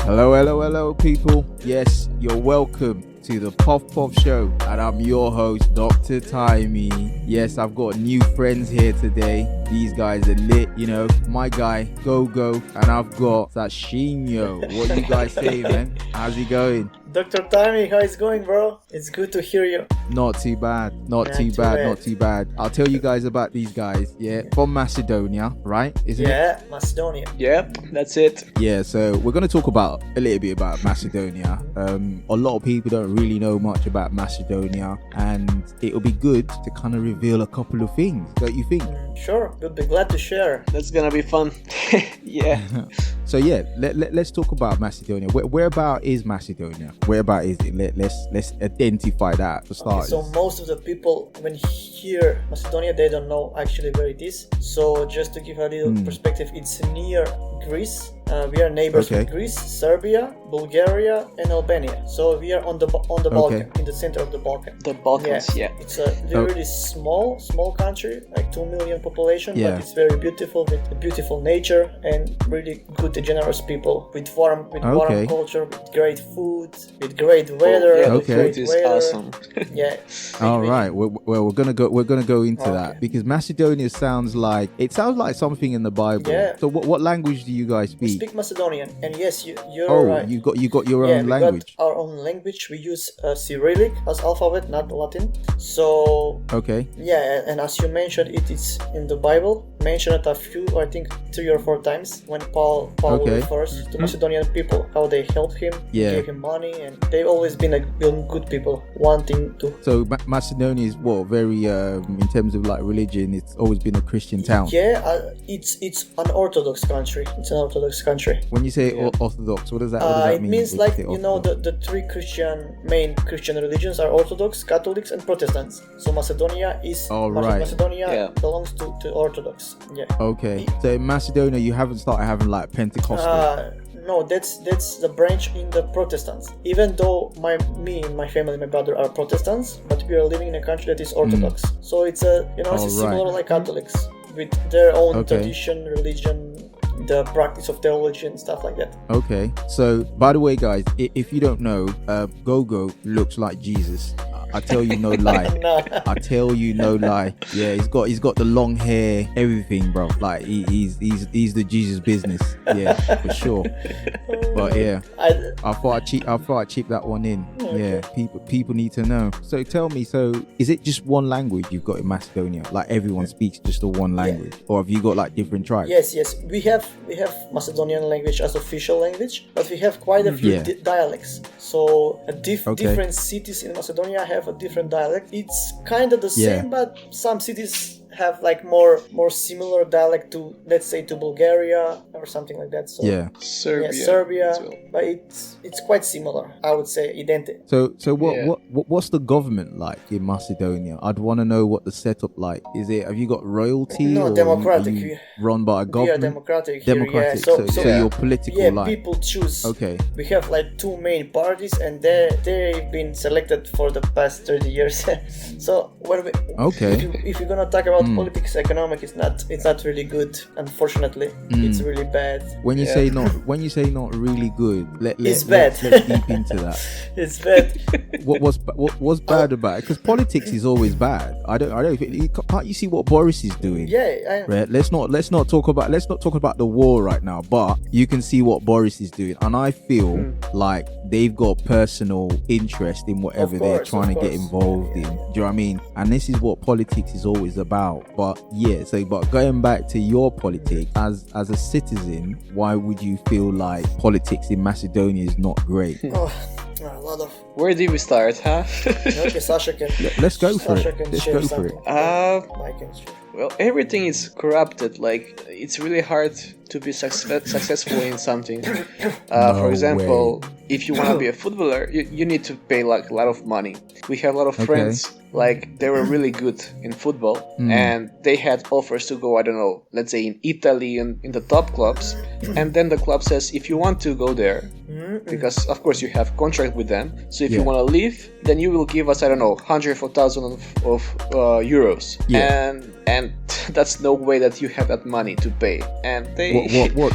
Hello, hello, hello, people. Yes, you're welcome to the Puff Puff Show, and I'm your host, Dr. Timey. Yes, I've got new friends here today. These guys are lit, you know. My guy, Go, and I've got Sashinho. What you guys say, man? How's it going? Dr. Timey, how is going, bro? It's good to hear you. Not too bad. Not too bad. I'll tell you guys about these guys. Yeah, from Macedonia, right? Isn't it? Yeah, Macedonia. Yep, that's it. Yeah, so we're going to talk about a little bit about Macedonia. A lot of people don't really know much about Macedonia, and it'll be good to kind of reveal a couple of things, don't you think? Sure, we'll be glad to share. That's gonna be fun. Yeah. So yeah, let's talk about Macedonia. Whereabout is Macedonia? Whereabout is it? Let's identify that for starters. So most of the people, when hear Macedonia, they don't know actually where it is. So just to give a little perspective, it's near Greece. We are neighbors with Greece, Serbia, Bulgaria, and Albania. So we are on the Balkan, in the center of the Balkan. The Balkans, yeah. It's a really small country, like 2 million population, but it's very beautiful with a beautiful nature and really good, generous people with warm culture, with great food, with great weather. The food is awesome. Yeah. All right. Well, we're gonna go into that because Macedonia sounds like something in the Bible. Yeah. So what language do you guys speak? We speak Macedonian, and yes, you're right. you got your own language. Got our own language. We use Cyrillic as alphabet, not Latin. So and as you mentioned, it is in the Bible. Mentioned it a few, I think 3 or 4 times when Paul refers to Macedonian people, how they helped him, gave him money, and they've always been good people wanting to. So Macedonia is very in terms of like religion, it's always been a Christian town. Yeah, it's an Orthodox country. It's an Orthodox country. When you say Orthodox, what does that mean? It means like the 3 main Christian religions are Orthodox, Catholics, and Protestants. So Macedonia is Macedonia belongs to Orthodox. Yeah. Okay. So in Macedonia, you haven't started having like Pentecostal. No, that's the branch in the Protestants. Even though me and my family, my brother are Protestants, but we are living in a country that is Orthodox. So it's similar like Catholics with their own tradition, religion, the practice of theology and stuff like that. Okay. So by the way, guys, if you don't know, Go looks like Jesus. I tell you no lie. I tell you no lie. Yeah, he's got the long hair, everything, bro. Like he's the Jesus business. Yeah, for sure. But yeah, I thought I'd chip that one in. Okay. Yeah, people need to know. So tell me, is it just one language you've got in Macedonia? Like everyone speaks just the one language, or have you got like different tribes? Yes. We have Macedonian language as official language, but we have quite a few dialects. So different cities in Macedonia have a different dialect. It's kind of the same, but some cities have like more similar dialect to, let's say, to Bulgaria or something like that. So Serbia, well. But it's quite similar, I would say, identical. So what's the government like in Macedonia? I'd want to know what the setup like. Have you got royalty? No, or democratic. Are you run by a government? We are democratic. Democratic. Here, So you're political. Yeah, people choose. Okay. We have like 2 main parties, and they've been selected for the past 30 years. So if you're gonna talk about politics, economic, it's not really good. Unfortunately, it's really bad. When you say not really good, it's bad. Let's deep into that. It's bad. What's bad about it? Because politics is always bad. I don't. Can't you see what Boris is doing? Yeah. Right. Let's not talk about the war right now. But you can see what Boris is doing, and I feel like they've got personal interest in whatever they're trying to get involved in. Do you know what I mean? And this is what politics is always about. But but going back to your politics as a citizen, why would you feel like politics in Macedonia is not great? A lot of. Where do we start, huh? Okay, Sasha can. Let's go for it. Well, everything is corrupted. Like, it's really hard to be successful in something. For example, if you want to be a footballer, you need to pay like a lot of money. We have a lot of friends, like they were really good in football, and they had offers to go, I don't know, let's say in Italy and in the top clubs, and then the club says, if you want to go there, because of course you have contract with them, so if you want to leave, then you will give us, I don't know, 100,000 of euros, and that's no way that you have that money to pay. And they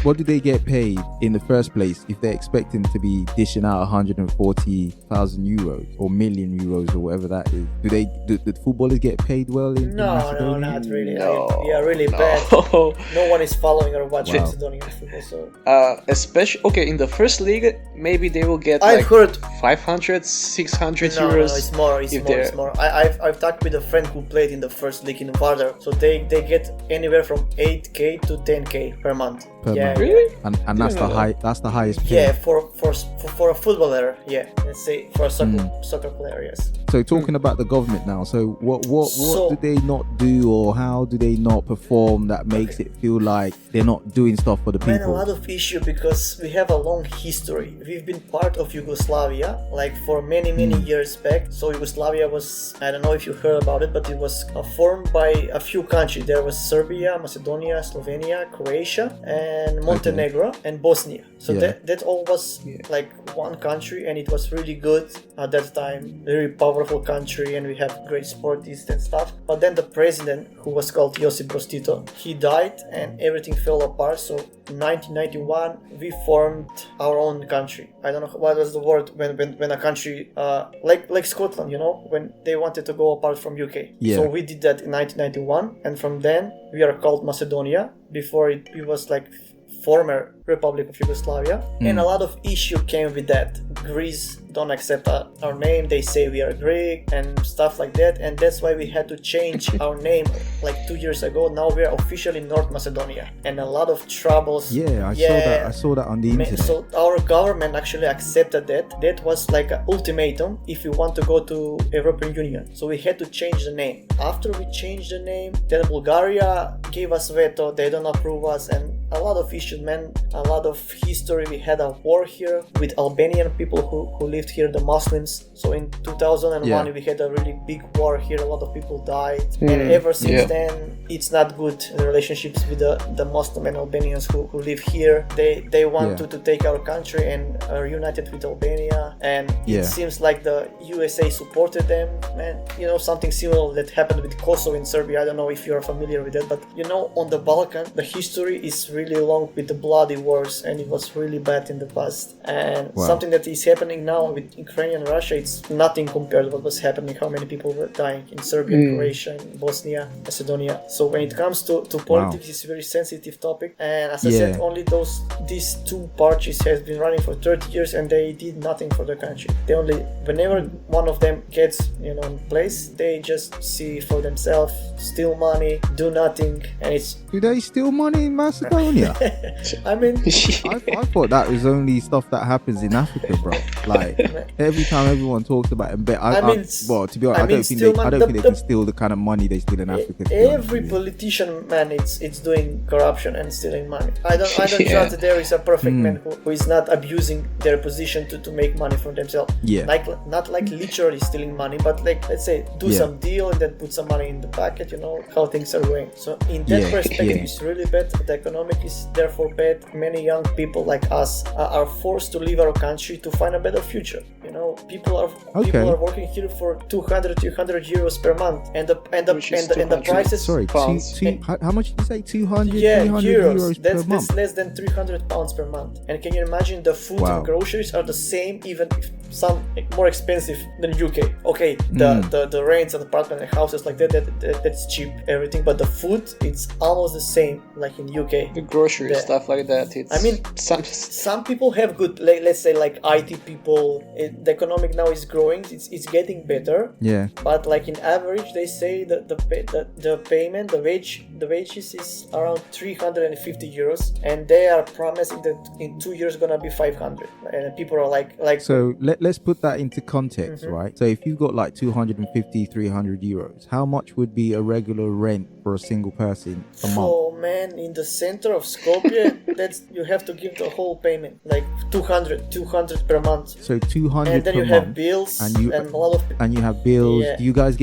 what do they get paid in the first place if they're expecting to be dishing out 140,000 euros or million euros or whatever that is? Do the footballers get paid well in Macedonia? No, not really. No, We are really bad. No one is following or watching Macedonian football. So especially in the first league, maybe they will get I've heard 500, 600 no, euros. No, it's more. I've talked with a friend who played in the first league in Vardar, so they get anywhere from 8k to 10k per month. Really? And that's the highest pay. Yeah, for a footballer, let's say for a soccer player, yes. So talking about the government now, so what do they not do, or how do they not perform that makes it feel like they're not doing stuff for the people? Man, a lot of issue because we have a long history. We've been part of Yugoslavia like for many years back. So Yugoslavia was, I don't know if you heard about it, but it was formed by a few countries. There was Serbia, Macedonia, Slovenia, Croatia, and Montenegro and Bosnia. So that all was like one country, and it was really good at that time. Very powerful country, and we have great sportists and stuff. But then the president, who was called Josip Broz Tito, he died and everything fell apart. So in 1991 we formed our own country. I don't know what was the word when a country like Scotland, when they wanted to go apart from UK. So we did that in 1991, and from then we are called Macedonia. Before it was like former Republic of Yugoslavia, and a lot of issue came with that. Greece don't accept our name, they say we are Greek and stuff like that, and that's why we had to change our name like 2 years ago. Now we are officially North Macedonia, and a lot of troubles. I saw that on the internet. So our government actually accepted that was like an ultimatum if you want to go to European Union. So we had to change the name. After we changed the name, then Bulgaria gave us veto, they don't approve us, and a lot of issues, man, a lot of history. We had a war here with Albanian people who lived here, the Muslims. So in 2001 we had a really big war here, a lot of people died, and ever since then it's not good, the relationships with the Muslim and Albanians who live here. They want to take our country and are united with Albania, and it seems like the USA supported them, man. Something similar that happened with Kosovo in Serbia. I don't know if you're familiar with that, but on the Balkan the history is really long with the bloody wars, and it was really bad in the past. And something that is happening now with Ukraine and Russia, it's nothing compared to what was happening, how many people were dying in Serbia, Croatia, in Bosnia, Macedonia. So when it comes to politics, it's a very sensitive topic, and as I said, only these two parties has been running for 30 years and they did nothing for the country. They only, whenever one of them gets in place, they just see for themselves, steal money, do nothing, and it's... Do they steal money in Macedonia? I mean, I thought that was only stuff that happens in Africa, bro. Like every time everyone talks about it, to be honest, I don't think they can steal the kind of money they steal in Africa. Every politician, man, it's doing corruption and stealing money. I don't trust that there is a perfect man who is not abusing their position to make money for themselves. Not like literally stealing money, but like, let's say, do some deal and then put some money in the pocket. How things are going. So in that perspective, it's really bad. The economic is therefore bad. Many young people like us are forced to leave our country to find a better future. People are working here for 200 euros per month, and the prices. Sorry, how much did you say? 200 euros. Per month. That's less than 300 pounds per month. And can you imagine the food and groceries are the same, even if some more expensive than UK. Okay, the rents and apartment and houses like that's cheap, everything, but the food, it's almost the same like in UK. The grocery stuff like that. Some people have good, let's say like IT people. The economic now is growing. It's getting better. Yeah. But like in average, they say that the payment, the wages is around 350 euros, and they are promising that in 2 years gonna be 500. And people are like. So let's put that into context, right? So if you've got like 250, 300 euros, how much would be a regular rent for a single person a month? Oh man, in the center of Skopje, that's you have to give the whole payment, like 200 per month. So 200 and then per you month. have bills and a lot of. And you have bills. Yeah. Do you guys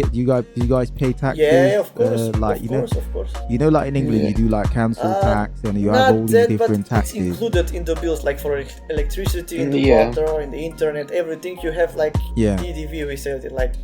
pay taxes? Yeah, of course. Of course. Like in England, you do like council tax, and you have all these different taxes. It's included in the bills, like for electricity, in the water, in the internet, everything. You have like PDV, we say it like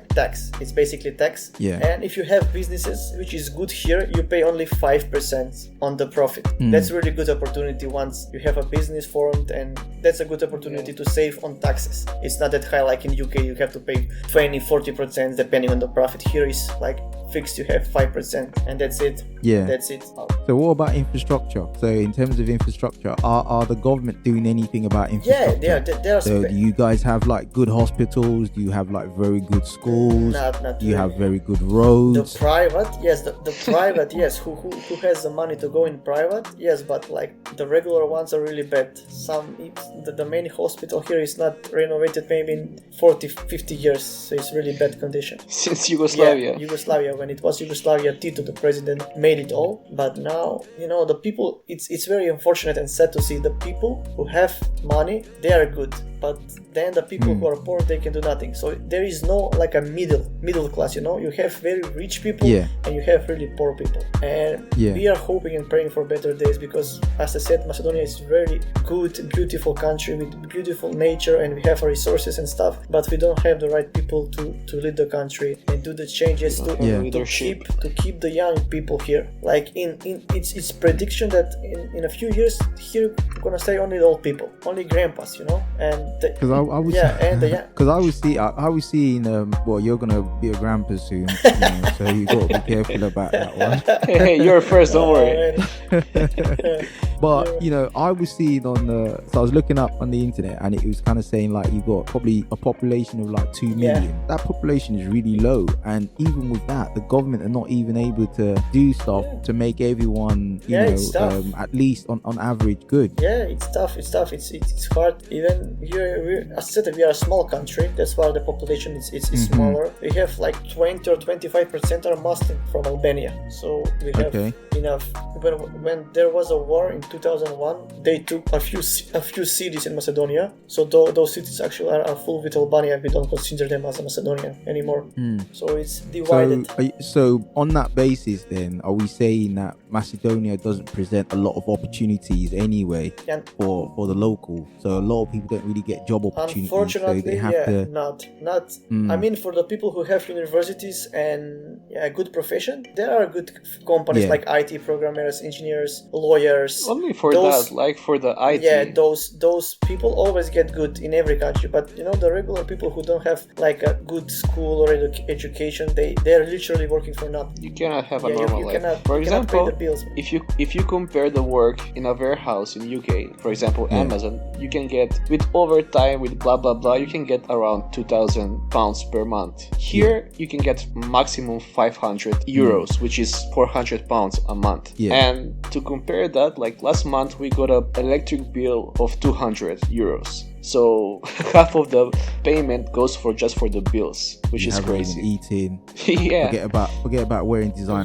tax. It's basically tax. Yeah. And if you have businesses, which is is good here, you pay only 5% on the profit. That's really good opportunity once you have a business formed, and that's a good opportunity to save on taxes. It's not that high like in UK, you have to pay 20-40% depending on the profit. Here is like fixed, you have 5% and that's it. That's it. So what about infrastructure? So in terms of infrastructure, are the government doing anything about infrastructure? They are. So do you guys have like good hospitals? Do you have like very good schools? Not do you have very good roads? The private, yes. The private, yes. Who has the money to go in private? Yes, but like the regular ones are really bad. The main hospital here is not renovated maybe in 40-50 years, so it's really bad condition. Since Yugoslavia. Yugoslavia, when it was Yugoslavia, Tito, the president, made it all. But now, the people, it's very unfortunate and sad to see the people who have money, they are good. But then the people who are poor, they can do nothing. So there is no like a middle class, You have very rich people and you have really poor people. And we are hoping and praying for better days because, as I said, Macedonia is very good, beautiful country with beautiful nature, and we have resources and stuff, but we don't have the right people to lead the country and do the changes to keep the young people here. Like it's prediction that in a few years here we're gonna stay only the old people, only grandpas, and because I was seeing well, you're gonna be a grandpa soon, so you got to be careful about that one. Hey, you're first, don't worry. But I was seeing so I was looking up on the internet, and it was kind of saying like you got probably a population of like 2 million. That population is really low, and even with that, the government are not even able to do stuff to make everyone, at least on average good. Yeah, it's tough. It's hard. Even here, as I said, we are a small country. That's why the population is smaller. We have like 20 or 25% are Muslim from Albania. So we have enough. When there was a war in 2001, they took a few cities in Macedonia. So those cities actually are full with Albania. We don't consider them as a Macedonia anymore. So it's divided. So on that basis, then, are we saying that Macedonia doesn't present a lot of opportunities anyway for the local? So a lot of people don't really get job opportunities. Unfortunately, so they have to... not. I mean, for the people who have universities and a good profession, there are good companies like IT programmers, engineers, lawyers. Only for that, like for the IT. Yeah, those people always get good in every country. But the regular people who don't have like a good school or education, they're literally working for nothing. You cannot have a normal life. For example, pay the bills. if you compare the work in a warehouse in UK, for example, Amazon, you can get with overtime, with blah blah blah, you can get around £2,000 per month. Here you can get maximum 500 euros, which is £400 a month. And to compare that, like last month we got an electric bill of 200 euros. So half of the payment goes just for the bills, which is crazy. Eating. Forget about wearing designer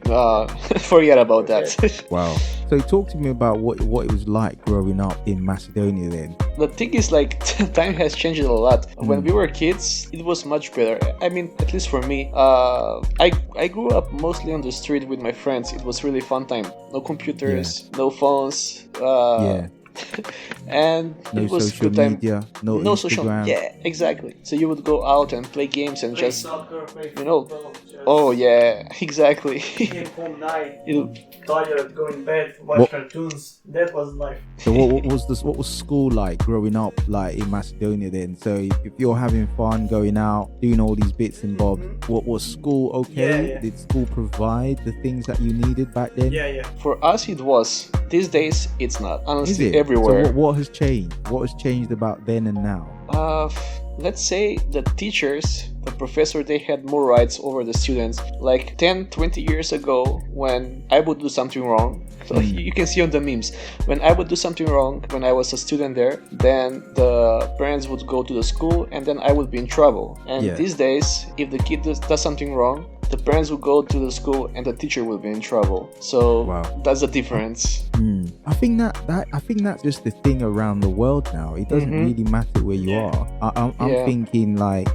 clothes. Forget about that. Wow. So talk to me about what it was like growing up in Macedonia then. The thing is, like, time has changed a lot. When we were kids, it was much better. I mean, at least for me, I grew up mostly on the street with my friends. It was really fun time. No computers, no phones. And no it was social good time. media, no social. Instagram. Yeah, exactly. So you would go out and play games and Play soccer, play football, Oh yeah, exactly. Came home night, tired, go in bed, watch cartoons. That was life. So what was school like growing up like in Macedonia then? So if you're having fun, going out, doing all these bits and bobs, what was school okay? Yeah. Did school provide the things that you needed back then? Yeah. For us it was. These days it's not. Honestly, Is it? everywhere. So what has changed? What has changed about then and now? Let's say the teachers, the professor, they had more rights over the students. Like 10-20 years ago, when I would do something wrong, so you can see on the memes, when I would do something wrong when I was a student there, then the parents would go to the school and then I would be in trouble. And these days, if the kid does something wrong, the parents will go to the school and the teacher will be in trouble. So that's the difference. I think that's just the thing around the world now. It doesn't really matter where you are. I'm thinking like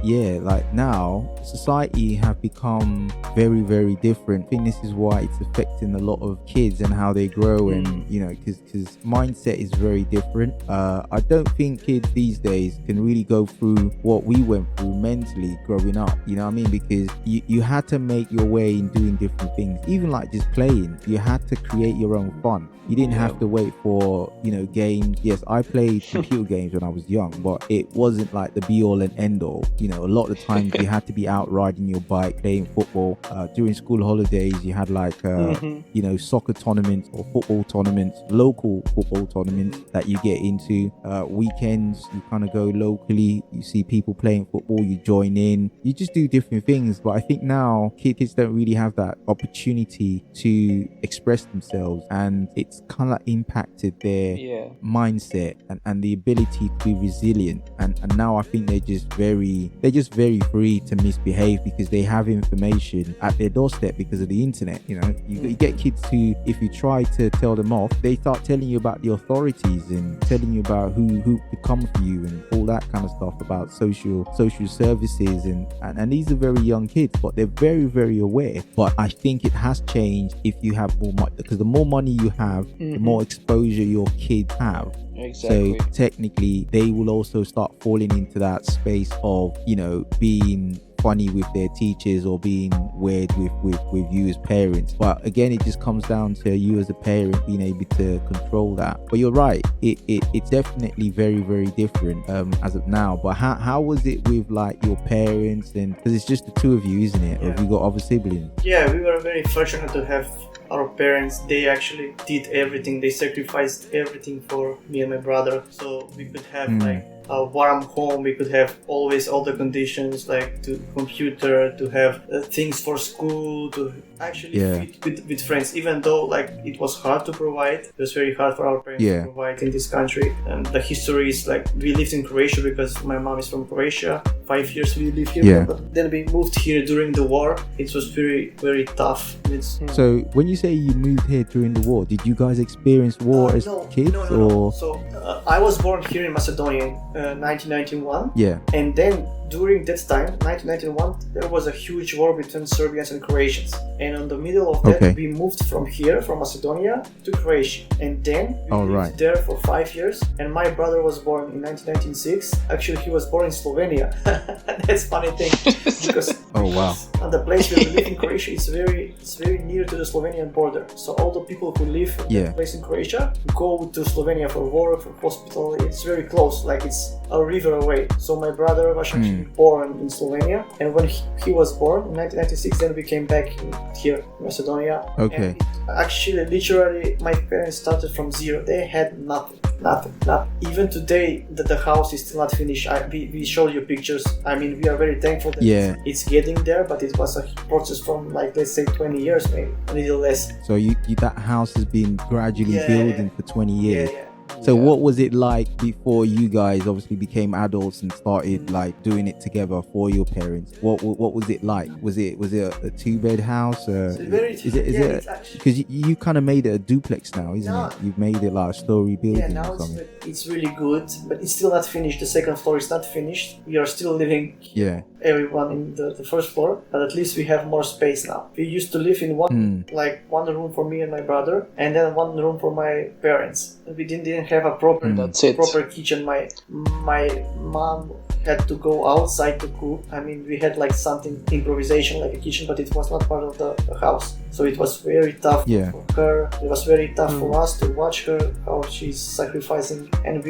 now society have become very, very different. I think this is why it's affecting a lot of kids and how they grow, and because mindset is very different. I don't think kids these days can really go through what we went through mentally growing up. You know what I mean? Because you had to make your way in doing different things, even like just playing. You had to create your own fun. You didn't have to wait for, games. Yes, I played computer games when I was young, but it wasn't like the be all and end all. A lot of the times you had to be out riding your bike, playing football. During school holidays, you had like, soccer tournaments or football tournaments, local football tournaments that you get into. Weekends, you kind of go locally, you see people playing football, you join in, you just do different things. But I think now kids don't really have that opportunity to express themselves, and it's kind of impacted their mindset and the ability to be resilient, and now I think they're just very free to misbehave because they have information at their doorstep because of the internet. You get kids who, if you try to tell them off, they start telling you about the authorities and telling you about who could come for you and all that kind of stuff about social services, and these are very young kids, but they're very, very aware. But I think it has changed if you have more money, because the more money you have, the more exposure your kids have. Exactly. So technically they will also start falling into that space of being funny with their teachers or being weird with you as parents. But again, it just comes down to you as a parent being able to control that. But you're right, it's definitely very, very different as of now. But how was it with like your parents? And because it's just the two of you, isn't it? Or have you got other siblings? Yeah, we were very fortunate to have our parents. They actually did everything. They sacrificed everything for me and my brother, so we could have like a warm home. We could have always all the conditions, like to computer, to have things for school, to actually fit with friends. Even though like it was hard to provide, it was very hard for our parents to provide in this country. And the history is like, we lived in Croatia because my mom is from Croatia. 5 years we lived here, but then we moved here during the war. It was very, very tough. So when you say you moved here during the war, did you guys experience war as kids? No. So I was born here in Macedonia in 1991. Yeah. And then during that time, 1991, there was a huge war between Serbians and Croatians. And in the middle of that, we moved from here, from Macedonia, to Croatia. And then we lived there for 5 years. And my brother was born in 1996. Actually, he was born in Slovenia. That's a funny thing. Because the place where we live in Croatia is very near to the Slovenian border. So all the people who live in that place in Croatia go to Slovenia for work, for hospital. It's very close, like it's a river away. So my brother was actually born in Slovenia, and when he was born in 1996, then we came back here in Macedonia. Okay. And actually, literally, my parents started from zero. They had nothing. Even today, the house is still not finished. We showed you pictures. I mean, we are very thankful that it's getting there, but it was a process from like, let's say 20 years, maybe a little less. So that house has been gradually building for 20 years. So what was it like before you guys obviously became adults and started like doing it together for your parents? What was it like? Was it a 2-bed house? Because you kind of made it a duplex now, isn't it? You've made it like a story building. Yeah, now it's really good, but it's still not finished. The second floor is not finished. We are still living. Everyone in the first floor, but at least we have more space now. We used to live in one room for me and my brother, and then one room for my parents. We didn't have a proper kitchen. My mom had to go outside to cook. I mean, we had like something improvisation like a kitchen, but it was not part of the house. So it was very tough for her. It was very tough for us to watch her, how she's sacrificing, and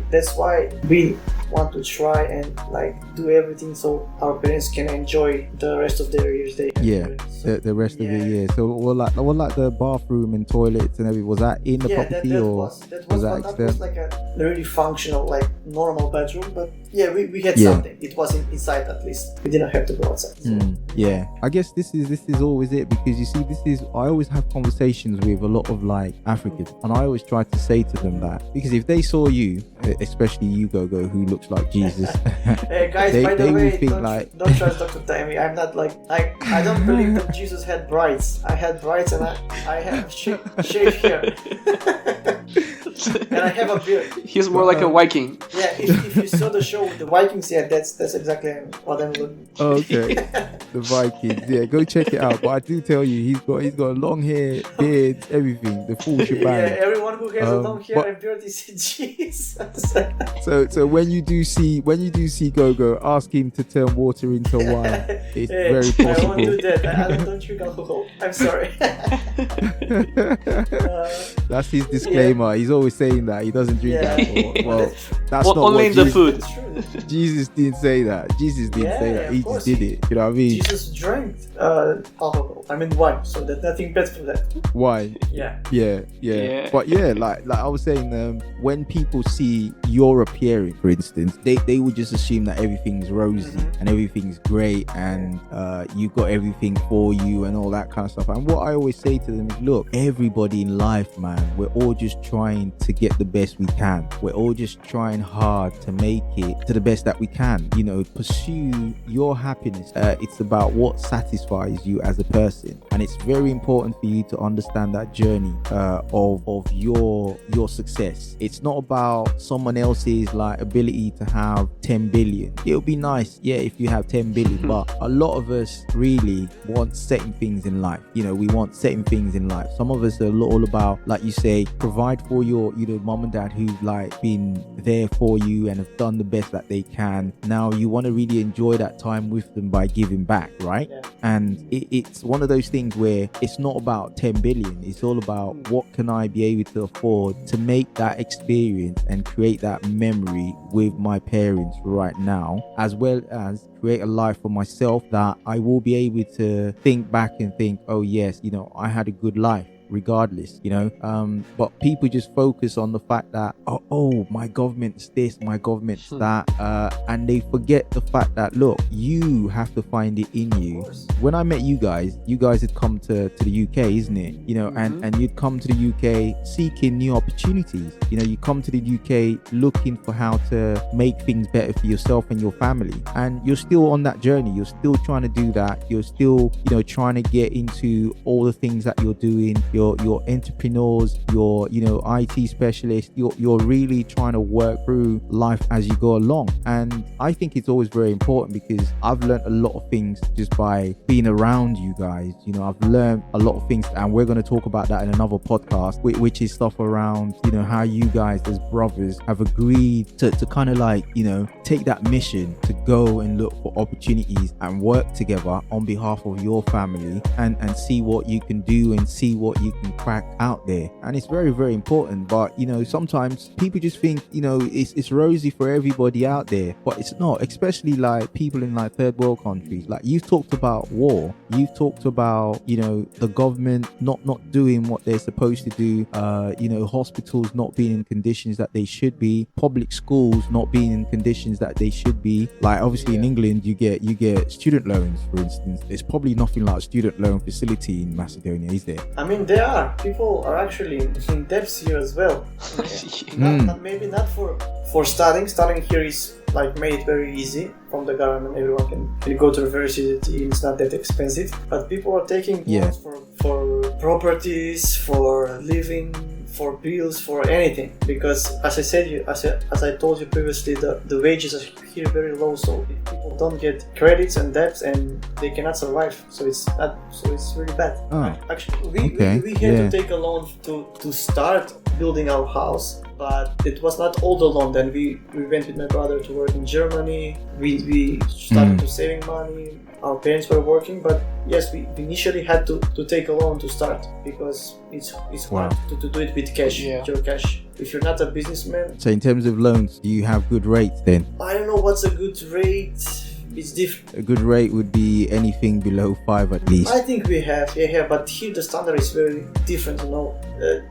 that's why we want to try and like do everything so our parents can enjoy the rest of their years. The rest of the year. So what like the bathroom and toilets and everything, was that in the property that or was external? That was like a really functional, like normal bedroom, but we had something. It was inside at least. We didn't have to go outside. So. I guess this is always it, because you see, I always have conversations with a lot of like Africans, and I always try to say to them that, because if they saw you, especially you Gogo, who looks like Jesus, hey guys, by the way, don't trust Dr. Timey. I'm not like I don't believe that Jesus had brides. I had brides and I have shaved hair. and I have a beard. He's more like a Viking. Yeah, if you saw the show with the Vikings, yeah, that's exactly what I'm looking. Okay, the Vikings. Yeah, go check it out. But I do tell you, he's got long hair, beard, everything, the full shebang. Yeah, everyone who has a long hair and beard is Jesus. So when you do see Gogo, ask him to turn water into wine. It's very possible. I won't do that. I don't drink alcohol. I'm sorry. That's his disclaimer. He's always saying that he doesn't drink alcohol. Well, that's not only in the food. Jesus didn't say that. Jesus didn't say that. He just did it. You know what I mean? Jesus drank alcohol. I mean wine. So there's nothing bad for that. Wine. Yeah. But yeah, like I was saying, when people see your appearance, for instance, they would just assume that everything's rosy and everything's great and you've got everything for you and all that kind of stuff. And what I always say to them is, look, everybody in life, man, we're all just trying to get the best we can. We're all just trying hard to make it to the best that we can. You know, pursue your happiness. It's about what satisfies you as a person, and it's very important for you to understand that journey of your success. It's not about someone else's like ability to have 10 billion. It'll be nice, yeah, if you have 10 billion, but a lot of us really want certain things in life. You know, we want certain things in life. Some of us are all about, like you say, provide for your, you know, mom and dad who've like been there for you and have done the best that they can. Now you want to really enjoy that time with them by giving back, right? Yeah. And it's one of those things where it's not about 10 billion. It's all about what can I be able to afford to make that experience and create that memory with my parents right now, as well as create a life for myself that I will be able to think back and think, oh yes, you know, I had a good life regardless, you know. But people just focus on the fact that oh my government's this, my government's that, and they forget the fact that, look, you have to find it in you. When I met you guys had come to the UK, isn't it? You know, and you'd come to the UK seeking new opportunities. You know, you come to the UK looking for how to make things better for yourself and your family, and you're still on that journey. You're still trying to do that. You're still, you know, trying to get into all the things that you're doing. Your entrepreneurs, your, you know, IT specialists, you're really trying to work through life as you go along. And I think it's always very important, because I've learned a lot of things just by being around you guys. You know, I've learned a lot of things, and we're going to talk about that in another podcast, which is stuff around, you know, how you guys as brothers have agreed to kind of like, you know, take that mission to go and look for opportunities and work together on behalf of your family and see what you can do and see what you can crack out there. And it's very, very important. But, you know, sometimes people just think, you know, it's rosy for everybody out there, but it's not, especially like people in like third world countries. Like, you've talked about war, you've talked about, you know, the government not doing what they're supposed to do, you know, hospitals not being in conditions that they should be, public schools not being in conditions that they should be. Like, obviously in England you get student loans, for instance. There's probably nothing like student loan facility in Macedonia, is there? I mean, there are people are actually in debts here as well. Maybe not for studying. Studying here is like made very easy from the government. Everyone can go to university. It's not that expensive. But people are taking loans for properties, for living, for bills, for anything. Because as I said, as I told you previously, the wages are here very low. So if people don't get credits and debts, and they cannot survive. So it's really bad. Actually, we had to take a loan to start building our house. But it was not all the loan. Then we went with my brother to work in Germany. We started to saving money. Our parents were working, but yes, we initially had to take a loan to start, because it's hard to do it with cash, your cash. If you're not a businessman. So in terms of loans, do you have good rates then? I don't know what's a good rate. It's different. A good rate would be anything below 5 at least. I think we have, but here the standard is very different, you know.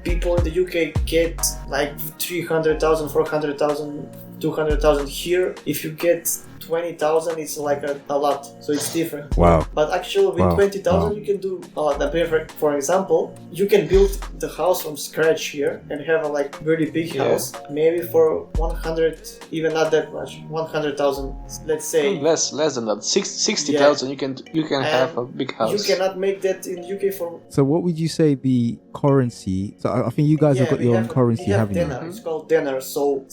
People in the UK get like 300,000, 400,000, 200,000 here. If you get 20,000 it's like a lot, so it's different. Wow. But actually with 20,000 you can do the perfect. For example, you can build the house from scratch here and have a like really big house, maybe for 100, even not that much, 100,000, let's say. Less than that. 60,000. You can have a big house. You cannot make that in UK for. So what would you say the currency? So I think you guys have got your own currency, haven't you? Dinar. It's called dinar. So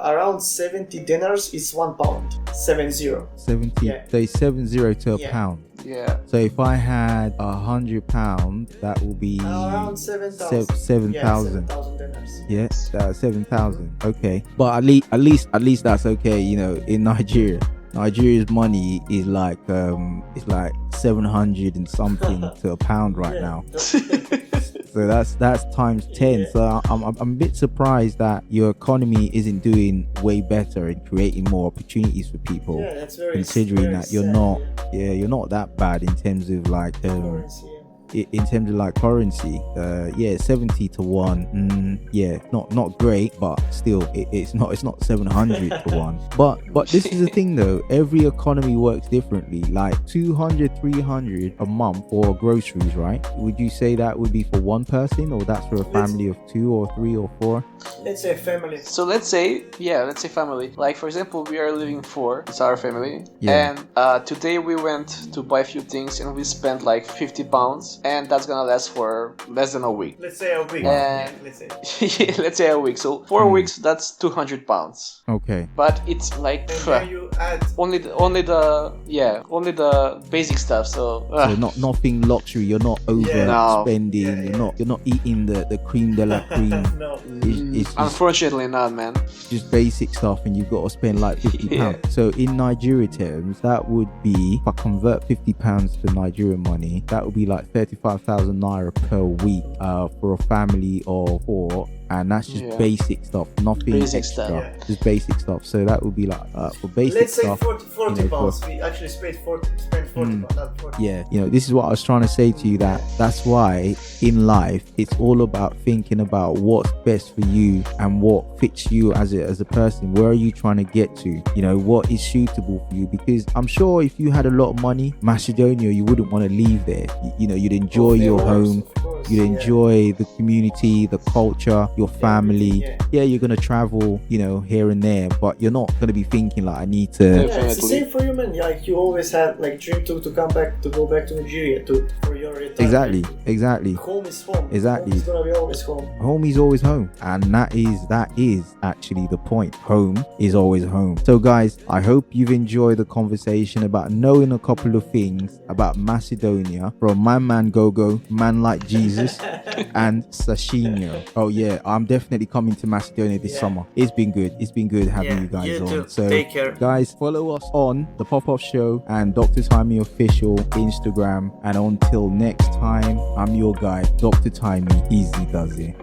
around 70 dinars is £1. 70. 70. Yeah. So it's 70 to a pound. Yeah. So if I had £100, that will be around 7,000. 7,000. 7,000 dinars. Yes, 7,000. Okay, but at least that's okay. You know, in Nigeria's money is like it's like 700 and something to a pound right now. So that's times 10. So I'm a bit surprised that your economy isn't doing way better and creating more opportunities for people. Yeah, that's very considering that you're sad, not you're not that bad in terms of like currency. In terms of like currency, 70 to 1, not great, but still it's not 700 to 1. But this is the thing though, every economy works differently. Like 200, 300 a month for groceries, right? Would you say that would be for one person, or that's for a family of 2 or 3 or 4? Let's say family. So let's say family. Like for example, we are living 4. It's our family. Yeah. And today we went to buy a few things and we spent like £50. And that's gonna last for less than a week. Let's say a week. Let's say a week. So 4 weeks, that's £200. Okay. But it's like you add only the basic stuff. So nothing luxury. You're not overspending. You're not eating the cream de la cream. No. It's unfortunately not, man. Just basic stuff, and you've got to spend like £50. So in Nigeria terms, that would be, if I convert £50 to Nigerian money, that would be like 35,000 naira per week for a family of 4. And that's just basic stuff, nothing extra, just basic stuff. So that would be like for basic stuff. Let's say 40 pounds. We actually spent 40 pounds, not 40. Yeah, this is what I was trying to say to you, that's why in life it's all about thinking about what's best for you and what fits you as a person. Where are you trying to get to? What is suitable for you? Because I'm sure if you had a lot of money, Macedonia, you wouldn't want to leave there. You'd enjoy your home. You'd enjoy the community, the culture, your family. You're gonna travel, here and there, but you're not gonna be thinking like I need to. It's the same for you, man. Like you always had like dream to go back to Nigeria for your retirement. Exactly. Home is home. Exactly. Home is gonna be always home. Home is always home, and that is actually the point. Home is always home. So guys, I hope you've enjoyed the conversation about knowing a couple of things about Macedonia from my man Gogo, man like Jesus, and Sashinho. Oh yeah, I'm definitely coming to Macedonia this summer. It's been good having you guys on. Too. So take care, guys. Follow us on the Pop-Up Show and Dr. Timey Official Instagram. And until next time, I'm your guy, Dr. Timey. Easy does it.